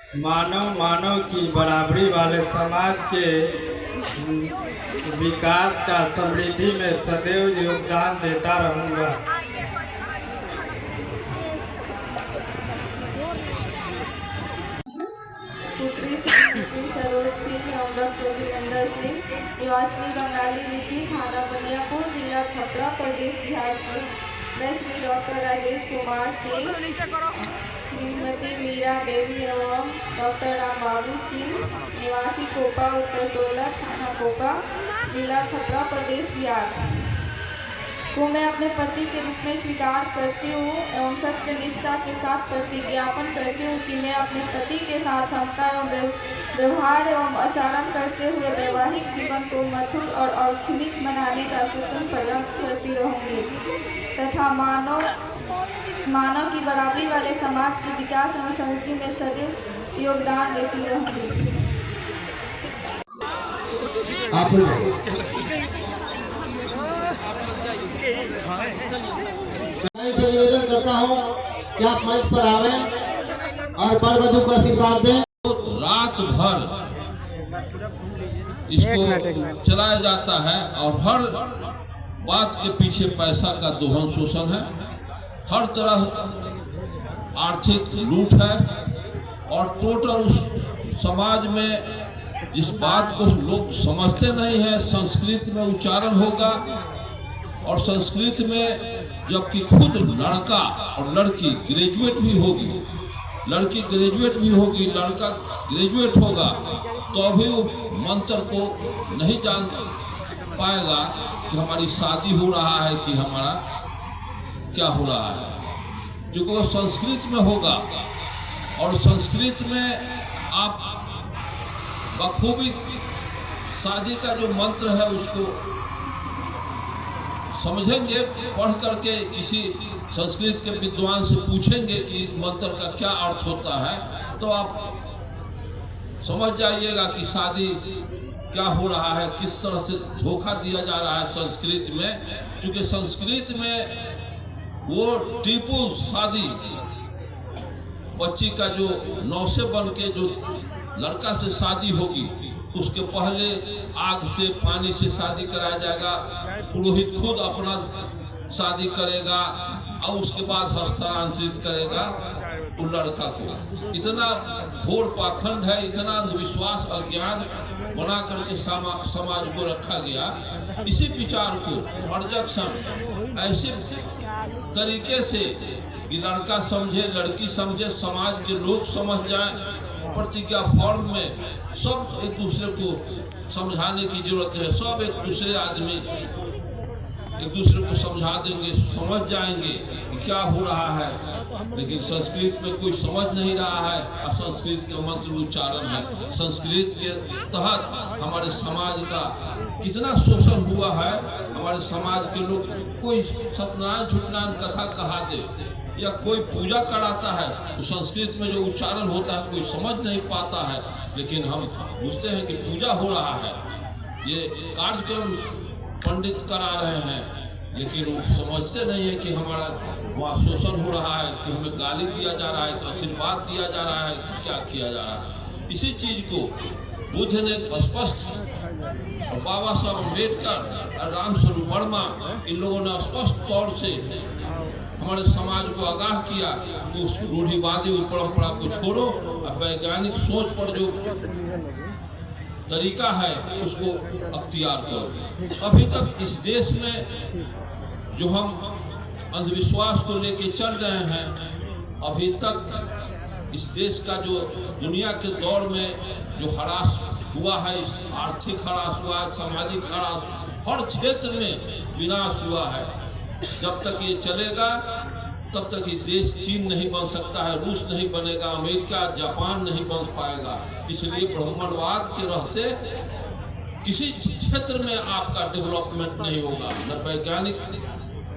मानव मानव की बराबरी वाले समाज के विकास का समृद्धि में सदैव योगदान देता रहूँगा। पुत्री श्रीमती सरोज सिंह एवं डॉक्टर वीरेंद्र सिंह, निवासी बंगाली रीति, थाना बनियापुर, जिला छपरा, प्रदेश बिहार। मैं श्री डॉक्टर राजेश कुमार सिंह, श्रीमती मीरा देवी एवं डॉक्टर राम बाबू सिंह, निवासी कोपा उत्तर टोला, थाना कोपा, जिला छपरा, प्रदेश बिहार को मैं अपने पति के रूप में स्वीकार करती हूँ एवं सत्य निष्ठा के साथ प्रतिज्ञापन करती हूँ कि मैं अपने पति के साथ समता एवं व्यवहार एवं आचरण करते हुए वैवाहिक जीवन को मधुर और औक्षणिक बनाने का स्वतंत्र प्रयास करती रहूँगी तथा मानव की बराबरी वाले समाज के विकास एवं समृद्धि में सदैव योगदान देती रहूँगी। मैं से निवेदन करता हूँ कि आप मंच पर आवे और वर वधू को आशीर्वाद दें। रात भर इसको चलाया जाता है और हर बात के पीछे पैसा का दोहन शोषण है, हर तरह आर्थिक लूट है और टोटल उस समाज में जिस बात को लोग समझते नहीं है, संस्कृत में उच्चारण होगा और संस्कृत में जबकि खुद लड़का और लड़की ग्रेजुएट भी होगी, लड़की ग्रेजुएट भी होगी, लड़का ग्रेजुएट होगा तो अभी वो मंत्र को नहीं जान पाएगा कि हमारी शादी हो रहा है कि हमारा क्या हो रहा है, जो वो संस्कृत में होगा। और संस्कृत में आप बखूबी शादी का जो मंत्र है उसको समझेंगे, पढ़ करके किसी संस्कृत के विद्वान से पूछेंगे कि मंत्र का क्या अर्थ होता है तो आप समझ जाइएगा कि शादी क्या हो रहा है, किस तरह से धोखा दिया जा रहा है संस्कृत में। क्योंकि संस्कृत में वो टीपू शादी बच्ची का जो नौ से बन के जो लड़का से शादी होगी उसके पहले आग से पानी से शादी कराया जाएगा, पुरोहित खुद अपना शादी करेगा और उसके बाद हस्तांतरित करेगा वो लड़का को। इतना घोर पाखंड है, इतना अंधविश्वास अज्ञान बना करके समाज को रखा गया। इसी विचार को ऑब्जेक्शन ऐसे तरीके से कि लड़का समझे, लड़की समझे, समाज के लोग समझ जाएं, प्रतिज्ञा फॉर्म में सब एक दूसरे को समझाने की जरूरत है। सब एक दूसरे आदमी एक दूसरे को समझा देंगे, समझ जाएंगे कि क्या हो रहा है। लेकिन संस्कृत में कोई समझ नहीं रहा है, असंस्कृत का मंत्र उच्चारण है। संस्कृत के तहत हमारे समाज का कितना शोषण हुआ है। हमारे समाज के लोग कोई सत्यनारायण झूठनारायण कथा कहा दे या कोई पूजा कराता है तो संस्कृत में जो उच्चारण होता है कोई समझ नहीं पाता है। लेकिन हम पूछते हैं कि पूजा हो रहा है, ये कार्यक्रम पंडित करा रहे हैं, लेकिन वो समझते नहीं है कि हमारा वहाँ शोषण हो रहा है, कि हमें गाली दिया जा रहा है, कि आशीर्वाद दिया जा रहा है, कि क्या किया जा रहा है। इसी चीज को बुद्ध ने स्पष्ट, और बाबा साहब अम्बेडकर और रामस्वरूप वर्मा इन लोगों ने स्पष्ट तौर से हमारे समाज को आगाह किया कि उस रूढ़िवादी परंपरा को छोड़ो और वैज्ञानिक सोच पर जो तरीका है उसको अख्तियार करो। अभी तक इस देश में जो हम अंधविश्वास को लेके चल रहे हैं, अभी तक इस देश का जो दुनिया के दौर में जो हरास हुआ है, आर्थिक हरास हुआ है, सामाजिक हरास, हर क्षेत्र में विनाश हुआ है। जब तक ये चलेगा तब तक ये देश चीन नहीं बन सकता है, रूस नहीं बनेगा, अमेरिका जापान नहीं बन पाएगा। इसलिए ब्राह्मणवाद के रहते किसी क्षेत्र में आपका डेवलपमेंट नहीं होगा। न वैज्ञानिक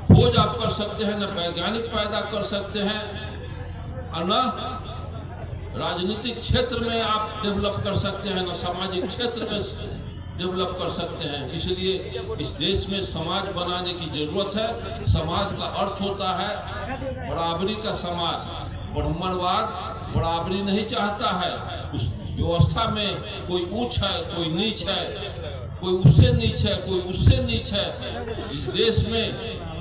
खोज आप कर सकते हैं, न वैज्ञानिक पैदा कर सकते हैं, और न राजनीतिक क्षेत्र में आप डेवलप कर सकते हैं, न सामाजिक क्षेत्र में डेवलप कर सकते हैं। इसलिए इस देश में समाज बनाने की जरूरत है। समाज का अर्थ होता है बराबरी का समाज। ब्राह्मणवाद बराबरी नहीं चाहता है। उस व्यवस्था में कोई ऊंच है, कोई नीच है, कोई उससे नीच है, कोई उससे नीच है। इस देश में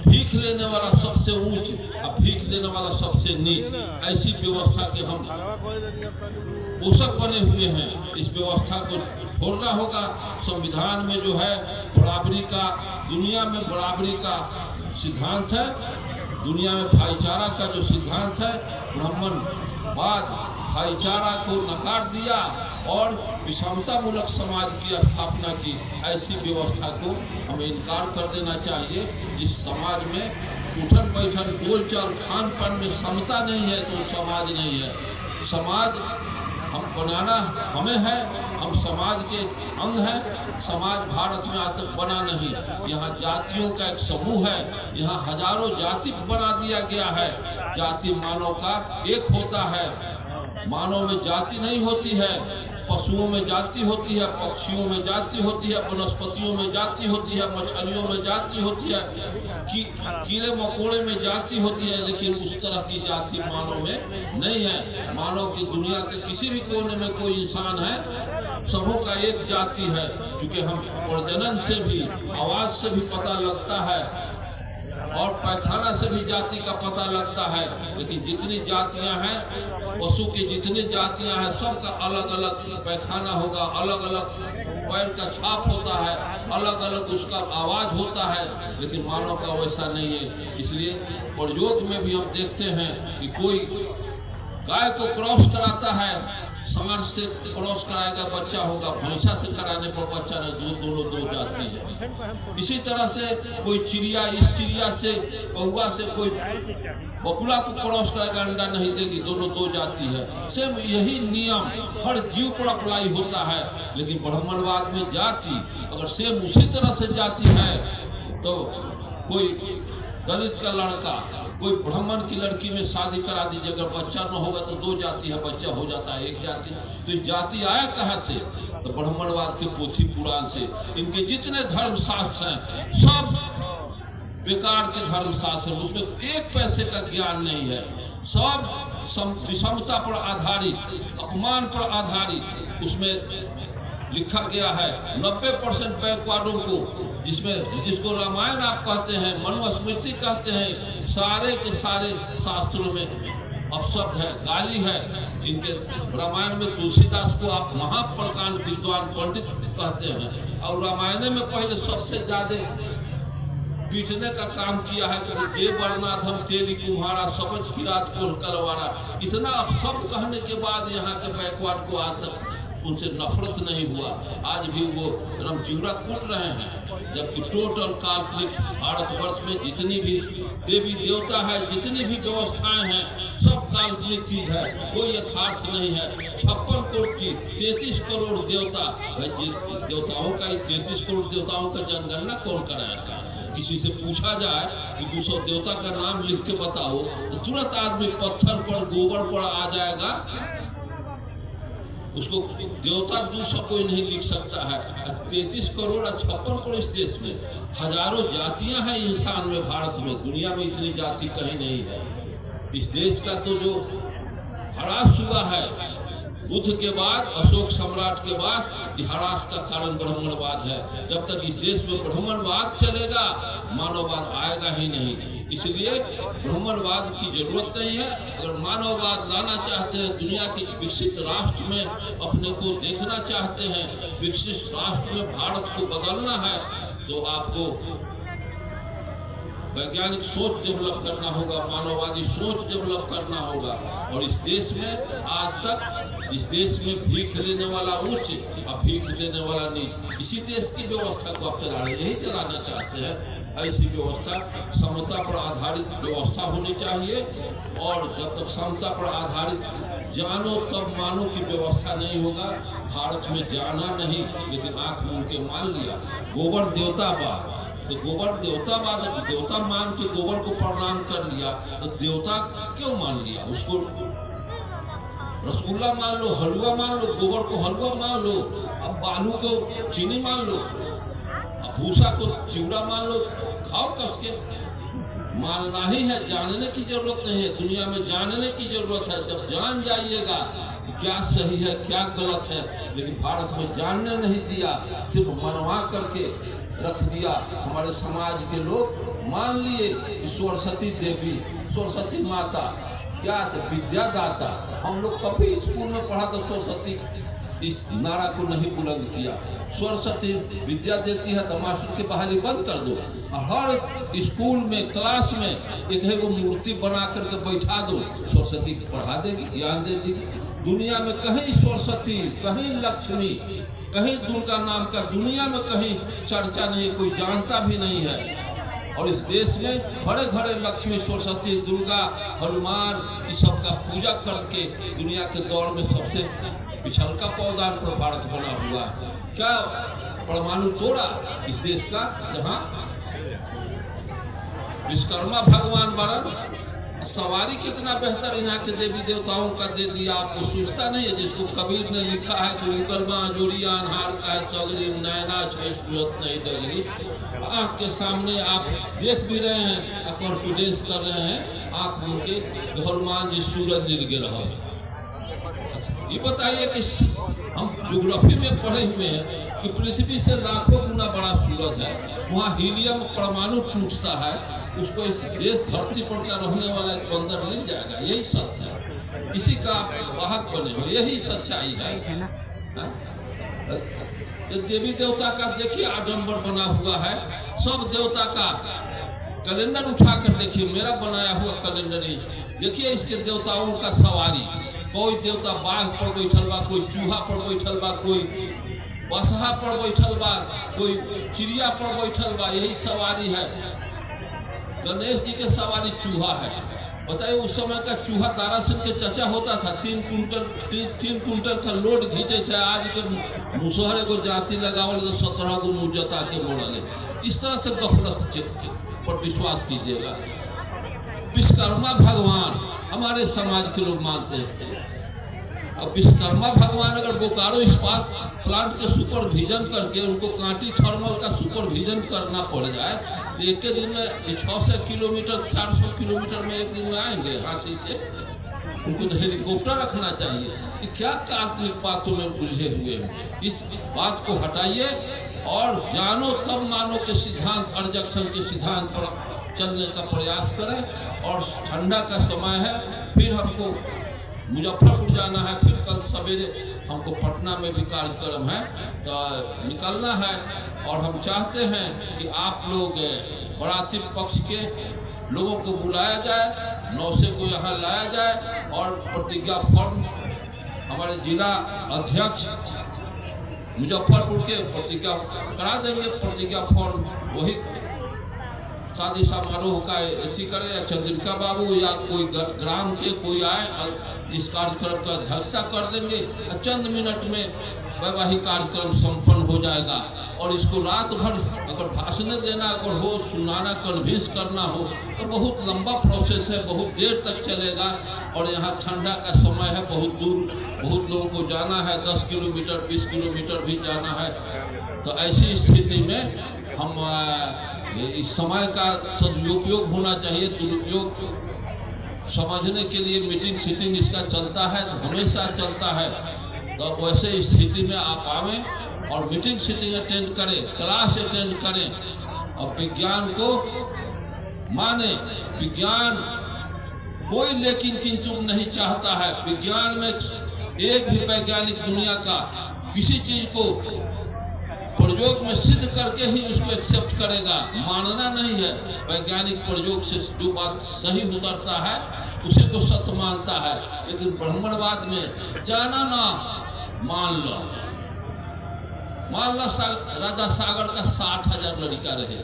भीख लेने वाला सबसे ऊंच और भीख देने वाला सबसे नीच, ऐसी व्यवस्था के हम पोषक बने हुए हैं। इस व्यवस्था को छोड़ना होगा। संविधान में जो है बराबरी का, दुनिया में बराबरी का सिद्धांत है, दुनिया में भाईचारा का जो सिद्धांत है, ब्राह्मणवाद भाईचारा को नकार दिया और विषमता मूलक समाज की स्थापना की। ऐसी व्यवस्था को हमें इनकार कर देना चाहिए। जिस समाज में उठन बैठन बोलचाल खान पान में समता नहीं है तो समाज नहीं है। समाज हम बनाना हमें है, हम समाज के एक अंग हैं। समाज भारत में आज तक बना नहीं। यहाँ जातियों का एक समूह है, यहाँ हजारों जाति बना दिया गया है। जाति मानव का एक होता है, मानव में जाति नहीं होती है। पशुओं में जाति होती है, पक्षियों में जाति होती है, वनस्पतियों में जाति होती है, मछलियों में जाति होती है, कीड़े मकोड़े में जाति होती है, लेकिन उस तरह की जाति मानव में नहीं है। मानव की दुनिया के किसी भी कोने में कोई इंसान है, सबों का एक जाति है। क्योंकि हम प्रजनन से भी, आवाज से भी पता लगता है और पैखाना से भी जाति का पता लगता है। लेकिन जितनी जातियां हैं, पशु की जितनी जातियां हैं, सबका अलग अलग पैखाना होगा, अलग अलग पैर का छाप होता है, अलग अलग उसका आवाज होता है। लेकिन मानव का वैसा नहीं है। इसलिए प्रयोग में भी हम देखते हैं कि कोई गाय को क्रॉस कराता है, सांड से क्रॉस कराएगा बच्चा होगा, भैंसा से कराने पर बच्चा नहीं, दोनों दो जाति है। इसी तरह से कोई चिड़िया इस चिड़िया से, कौवा से कोई बकुला को क्रॉस कराएगा, अंडा नहीं देगी, दोनों दो जाति है। सेम यही नियम हर जीव पर अप्लाई होता है। लेकिन ब्राह्मणवाद में जाति अगर सेम उसी तरह से जाति है तो कोई दलित का लड़का कोई ब्राह्मण की लड़की में शादी करा दीजिए, अगर बच्चा न होगा तो दो जाति है, बच्चा हो जाता है एक जाति। तो जाति आया कहाँ से? तो ब्राह्मणवाद के पोथी पुराण से। इनके जितने धर्म शास्त्र हैं सब बेकार के धर्म शास्त्र, उसमें एक पैसे का ज्ञान नहीं है। सब विषमता पर आधारित, अपमान पर आधारित उसमें लिखा गया है। 90% बैकवर्डों को, जिसको रामायण आप कहते हैं, मनुस्मृति कहते हैं, सारे के सारे शास्त्रों में अपशब्द है, गाली है। इनके रामायण में तुलसीदास को आप महाप्रकांड विद्वान पंडित कहते हैं। और रामायण में पहले सबसे ज्यादा पीटने का काम किया है कि देव वर्णाधम तेली कुम्हारा सपच किरात कोल कलवारा। इतना अपशब्द कहने के बाद यहाँ के बैकवर्ड को आज तक उनसे नफरत नहीं हुआ। आज भी वो रमचूरा कूट रहे हैं। जबकि टोटल काल्पनिक भारतवर्ष में जितनी भी देवी देवता है, जितनी भी व्यवस्थाएं हैं, सब काल्पनिक चीज है, कोई यथार्थ नहीं है। 56 कोटि 33 करोड़ देवता, देवताओं का 33 करोड़ देवताओं का जनगणना कौन कराया था? किसी से पूछा जाए कि 200 देवता का नाम लिख के बताओ तो तुरंत आदमी पत्थर पर गोबर पर आ जाएगा। उसको देवता 200 कोई नहीं लिख सकता है। 33 करोड़ 56 करोड़ इस देश में, हजारों जातियां हैं इंसान में। भारत में, दुनिया में इतनी जाति कहीं नहीं है। इस देश का तो जो ह्रास हुआ है बुद्ध के बाद, अशोक सम्राट के बाद, ह्रास का कारण ब्राह्मणवाद है। जब तक इस देश में ब्राह्मणवाद चलेगा, मानववाद आएगा ही नहीं। इसलिए ब्राह्मणवाद की जरूरत नहीं है। अगर मानववाद लाना चाहते हैं, दुनिया के विकसित राष्ट्र में अपने को देखना चाहते हैं, विकसित राष्ट्र में भारत को बदलना है, तो आपको वैज्ञानिक सोच डेवलप करना होगा, मानववादी सोच डेवलप करना होगा। और इस देश में आज तक, इस देश में भीख लेने वाला ऊंच और भीख देने वाला नीच, इसी देश की व्यवस्था को आप चला रहे, यही चलाना चाहते हैं। ऐसी व्यवस्था समता पर आधारित व्यवस्था होनी चाहिए। और जब तक समता पर आधारित जानो तब मानो की व्यवस्था नहीं होगा। भारत में जाना नहीं, लेकिन आंख मूंद के मान लिया गोबर देवता बा, तो गोबर देवता बाद देवता मान के गोबर को प्रणाम कर लिया, तो देवता क्यों मान लिया? उसको रसगुल्ला मान लो, हलवा मान लो, गोबर को हलवा मान लो, अब बालू को चीनी मान लो, अब भूसा को चिवड़ा मान लो, खाओ कस के। मानना ही है, जानने की जरूरत नहीं है। दुनिया में जानने की जरूरत है। जब जान जाइएगा क्या सही है क्या गलत है। लेकिन भारत में जानने नहीं दिया, सिर्फ मनवा करके रख दिया। हमारे समाज के लोग मान लिए कि सरस्वती देवी, सरस्वती माता क्या विद्यादाता। हम लोग कभी स्कूल में पढ़ा तो सरस्वती इस नारा को नहीं बुलंद किया। सरस्वती विद्या देती है तो मास्टर की बहाली बंद कर दो। हर स्कूल में क्लास में एक मूर्ति बना करके बैठा दो, सरस्वती पढ़ा देगी, ज्ञान दे देगी। दुनिया में कहीं सरस्वती, कहीं लक्ष्मी, कहीं दुर्गा नाम का दुनिया में कहीं चर्चा नहीं है, कोई जानता भी नहीं है। और इस देश में घरे घरे लक्ष्मी, सरस्वती, दुर्गा, हनुमान इस सब का पूजा करके दुनिया के दौर में सबसे पिछल का पौधान पर भारत बना हुआ है। क्या परमाणु तोड़ा इस देश का, जहाँ विश्वकर्मा भगवान वरन सवारी कितना बेहतर यहाँ के देवी देवताओं का दे दिया। आपको सोचता नहीं है, जिसको कबीर ने लिखा है कि उगलमा जोड़िया अनहार का है सगरी नैना छुअत नहीं डगरी। आँख के सामने आप देख भी रहे हैं और कॉन्फिडेंस कर रहे हैं आँख में उनके हनुमान जी सूरज गिर गे रहा। अच्छा ये बताइए कि हम ज्योग्राफी में पढ़े हुए हैं कि पृथ्वी से लाखों गुना बड़ा सूरज है, वहाँ हीलियम परमाणु टूटता है, उसको इस देश धरती पर का रहने वाला एक बंदर मिल जाएगा। यही सत्य है, इसी का आप वाहक बने हो, यही सच्चाई है। देवी देवता का देखिए आडंबर बना हुआ है। सब देवता का कैलेंडर उठा कर देखिए, मेरा बनाया हुआ कैलेंडर ही देखिए। इसके देवताओं का सवारी, कोई देवता बाघ पर बैठल बा, कोई चूहा पर बैठल बा, कोई बसहा पर बैठल बा, कोई चिड़िया पर बैठल बा, यही सवारी है। गणेश जी के सवारी चूहा है। बताइए उस समय का चूहा दारासिंह के चचा होता था, 3 कुंटल का लोड खींचे थे। आज के मुसहरे को जाति लगावल तो 17 गो मुजता के मोड़ले। इस तरह से गफलत पर विश्वास कीजिएगा। विश्वकर्मा भगवान हमारे समाज के लोग मानते हैं। अब विश्वकर्मा भगवान अगर बोकारो इस्पात प्लांट के सुपरविजन करके उनको कांटी थर्मल का सुपरविजन करना पड़ जाए तो एक दिन में 600 किलोमीटर 400 किलोमीटर में एक दिन में आएंगे हाथी से। उनको तो हेलीकॉप्टर रखना चाहिए। कि क्या काल्पनिक बातों में उलझे हुए हैं। इस बात को हटाइए और जानो तब मानो के सिद्धांत, अर्जक्सन के सिद्धांत पर चलने का प्रयास करें। और ठंडा का समय है, फिर हमको मुजफ्फरपुर जाना है, फिर कल सवेरे हमको पटना में भी कार्यक्रम है तो निकलना है। और हम चाहते हैं कि आप लोग बाराती पक्ष के लोगों को बुलाया जाए, नौसे को यहाँ लाया जाए और प्रतिज्ञा फॉर्म हमारे जिला अध्यक्ष मुजफ्फरपुर के प्रतिज्ञा करा देंगे। प्रतिज्ञा फॉर्म वही शादी समारोह का अथी करे, या चंद्रिका बाबू या कोई ग्राम के कोई आए और इस कार्यक्रम का अध्यक्षता कर देंगे। चंद मिनट में वैवाहिक कार्यक्रम संपन्न हो जाएगा। और इसको रात भर अगर भाषण देना अगर हो, सुनाना, कन्विंस करना हो तो बहुत लंबा प्रोसेस है, बहुत देर तक चलेगा। और यहाँ ठंडा का समय है, बहुत दूर बहुत लोगों को जाना है, 10 किलोमीटर 20 किलोमीटर भी जाना है। तो ऐसी स्थिति में हम इस समय का सदुपयोग होना चाहिए। दुरुपयोग समझने के लिए मीटिंग सीटिंग इसका चलता है, हमेशा चलता है। तो वैसे स्थिति में आप आवें और मीटिंग सीटिंग अटेंड करें, क्लास अटेंड करें और विज्ञान को माने। विज्ञान कोई लेकिन किंतु नहीं चाहता है। विज्ञान में एक भी वैज्ञानिक दुनिया का किसी चीज को प्रयोग में सिद्ध करके ही उसको एक्सेप्ट करेगा, मानना नहीं है। वैज्ञानिक प्रयोग से जो बात सही उतरता है उसी को सत्य मानता है। लेकिन ब्राह्मणवाद में जाना ना मान लो राजा सागर का 60,000 लड़का रहे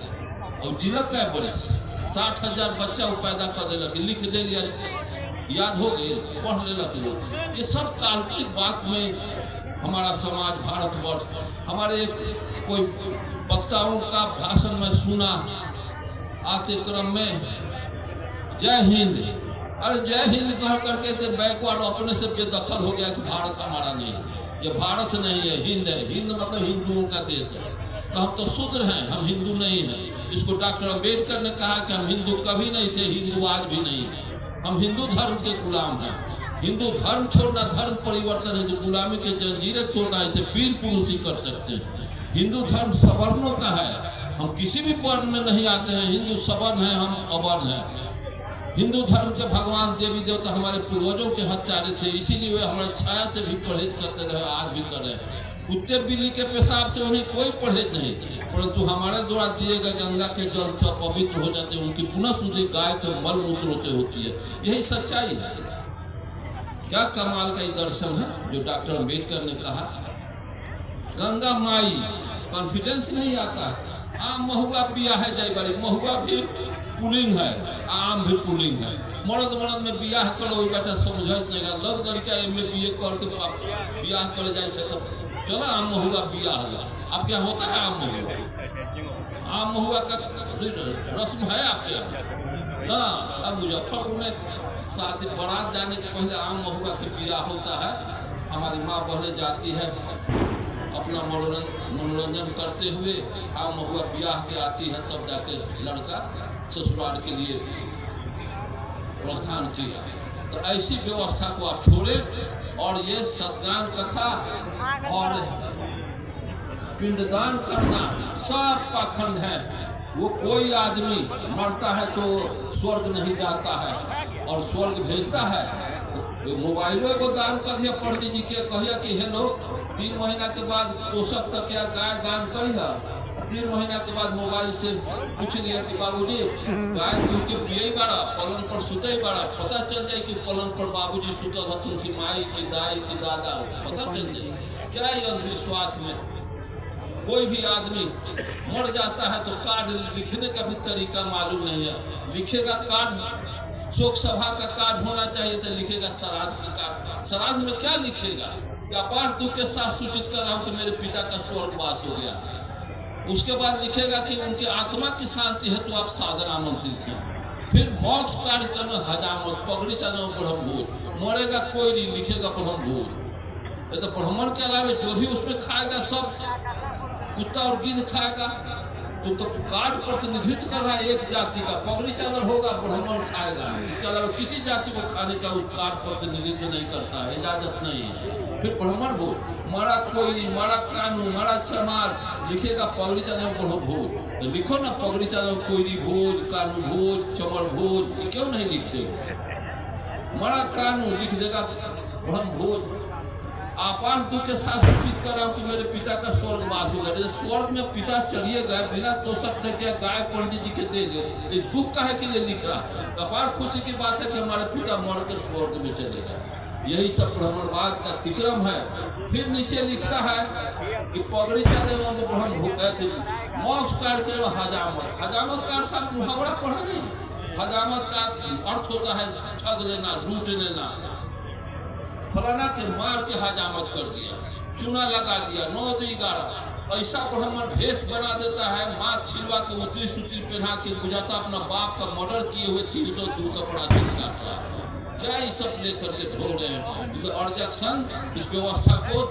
और जिलक का बरिस 60,000 बच्चा वो पैदा कर देलक, लिख दे लिया, याद हो गए, पढ़ लेलक लोग। ये सब काल्पनिक बात में हमारा समाज भारतवर्ष। हमारे कोई वक्ताओं का भाषण में सुना आते क्रम में जय हिंद, अरे जय हिंद कह करके तो बैकवर्ड अपने से बेदखल हो गया कि भारत हमारा नहीं है, ये भारत नहीं है, हिंद है। हिंद मतलब हिंदुओं का देश है। तो हम तो शूद्र हैं, हम हिंदू नहीं हैं। इसको डॉक्टर अम्बेडकर ने कहा कि हम हिंदू कभी नहीं थे, हिंदू आज भी नहीं है, हम हिंदू धर्म के गुलाम हैं। हिंदू धर्म छोड़ना धर्म परिवर्तन है, जो गुलामी के जंजीरें तोड़ना इसे वीर पुरुष ही कर सकते हैं। हिंदू धर्म सवर्णों का है, हम किसी भी वर्ण में नहीं आते हैं, हिंदू सवर्ण है, हम अवर्ण हैं। हिंदू धर्म के भगवान देवी देवता हमारे पूर्वजों के हत्यारे थे, इसीलिए वे हमारे छाया से भी परहेज करते रहे, आज भी कर रहे हैं। कुत्ते बिल्ली के पेशाब से उन्हें कोई परहेज नहीं, परंतु हमारे द्वारा दिए गए गंगा के जल से पवित्र हो जाते हैं, उनकी पुनः शुद्धि गाय के मल मूत्र से होती है। यही सच्चाई है। क्या कमाल का दर्शन है जो डॉक्टर अम्बेडकर ने कहा। गंगा माई, कॉन्फिडेंस नहीं आता। आम महुआ बिया है जय बड़ी, महुआ भी पुलिंग है, आम भी पुलिंग है। मर्द में बियाह करो बेटा समझत नहीं, लव लड़का एम बीए करके बियाह करे जाए तो चलो आम महुआ बियाह होला। आपके यहाँ होता है आम महुआ? आम महुआ का रस्म है आपके यहाँ ना? अब मुजफ्फरपुर में शादी बारात जाने के पहले आम महुआ के बियाह होता है। हमारी माँ बहनें जाती है अपना मनोरंजन करते हुए, आम महुआ ब्याह के आती है, तब जाके लड़का ससुराल के लिए प्रस्थान किया। तो ऐसी व्यवस्था को आप छोड़ें और ये सत्यनारायण कथा और पिंडदान करना सब पाखंड है। वो कोई आदमी मरता है तो स्वर्ग नहीं जाता है और स्वर्ग भेजता है। मोबाइलों को दान कर दिया, पंडित जी के कहिया कि हेलो 3 महीना के बाद पोषक तक या गाय दान करिए। 3 महीना के बाद मोबाइल से पूछ लिया कि बाबूजी गाय दूध के पिए बड़ा, पलंग पर सुते बड़ा, पता चल जाए कि पलंग पर बाबूजी सुतल हथुन की माई की दाई की दादा, पता चल जाए। क्या ये अंधविश्वास में कोई भी आदमी मर जाता है तो कार्ड लिखने का भी तरीका मालूम नहीं है। लिखेगा कार्ड, शोक सभा का कार्ड होना चाहिए, तो लिखेगा श्राद्ध का कार्ड। श्राद्ध में क्या लिखेगा? व्यापार दुख के साथ सूचित कर रहा हूँ कि मेरे पिता का स्वर्गवास हो गया। उसके बाद लिखेगा कि उनकी आत्मा की शांति है तो आप सादर आमंत्रित हैं। फिर मोक्ष कार्यक्रम में हजामत, पगड़ी चादर ब्रह्म भोज, मरेगा कोई नहीं, लिखेगा ब्रह्म भोज। तो ब्राह्मण के अलावा जो भी उसमें खाएगा सब कुत्ता और गिद्ध खाएगा। तो कार्ड प्रतिनिधित्व कर रहा है एक जाति का, पगड़ी चादर होगा ब्राह्मण खाएगा, इसके अलावा किसी जाति को खाने का कार्ड प्रतिनिधित्व नहीं करता है, इजाजत नहीं है। फिर ब्राह्मण भोज, मरा कोई, मरा कानू, मरा चमार, लिखेगा पगड़ी चादर ब्रह्म भोज। तो लिखो ना पगड़ी चादर कोयरी भोज, कानू भोज, चमर भोज, क्यों नहीं लिखते हो? मरा कानू लिख देगा ब्रह्म भोज। आपान दुख के साथ सूचित कर रहा हूँ कि मेरे पिता का स्वर्गवास हो गया। स्वर्ग में पिता चलिए गए बिना तोषक थे, क्या गाय पंडित जी के दे गए, ये दुख का है कि ये लिख रहा। अपार खुशी की बात है कि हमारे पिता मर के स्वर्ग में चले गए। यही सब ब्राह्मणवाद का तिक्रम है। फिर नीचे लिखता है कि पगड़ी चादर ब्रह्म मोक्ष करके हजामत। हजामत का अर्थ मुहावरा पढ़ा नहीं। हजामत का अर्थ होता है ठग लेना, लूट लेना। फलाना के मार के हजामत कर दिया, चूना लगा दिया, 9-11 ऐसा ब्राह्मण भेष बना देता है। माँ छिलवा के उतरी सुतरी पहना के गुजरता अपना बाप का मर्डर किए हुए 302 कपड़ा काट रहा। क्या ये सब लेकर के ढोल रहे हैं? तो अर्जक संघ इस व्यवस्था को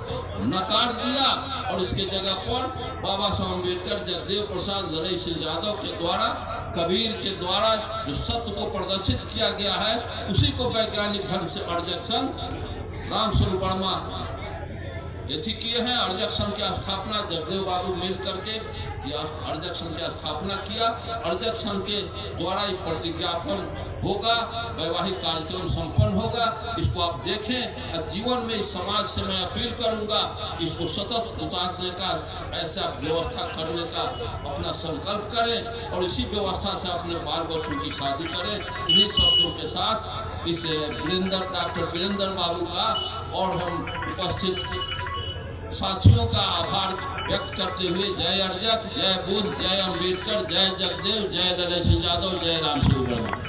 नकार दिया और इसके जगह पर बाबा साहब अम्बेडकर, जगदेव प्रसाद, लड़ई सिंह यादव के द्वारा, कबीर के द्वारा जो सत्य को प्रदर्शित किया गया है, उसी को वैज्ञानिक ढंग से अर्जक संघ राम स्वरूप वर्मा यथी किए हैं। अर्जक संघ की स्थापना जगदेव बाबू मिल करके अर्जक संघ की स्थापना किया। अर्जक संघ के द्वारा एक प्रतिज्ञापन होगा, वैवाहिक कार्यक्रम संपन्न होगा। इसको आप देखें। जीवन में इस समाज से मैं अपील करूंगा, इसको सतत उतारने का, ऐसा व्यवस्था करने का अपना संकल्प करें और इसी व्यवस्था से अपने बाल बच्चों की शादी करें। इन्हीं शब्दों के साथ इस डॉक्टर वीरेंद्र बाबू का और हम उपस्थित साथियों का आभार व्यक्त करते हुए जय अर्जक, जय बुद्ध, जय अम्बेडकर, जय जगदेव, जय लड़ई सिंह यादव, जय राम स्वरूप वर्मा।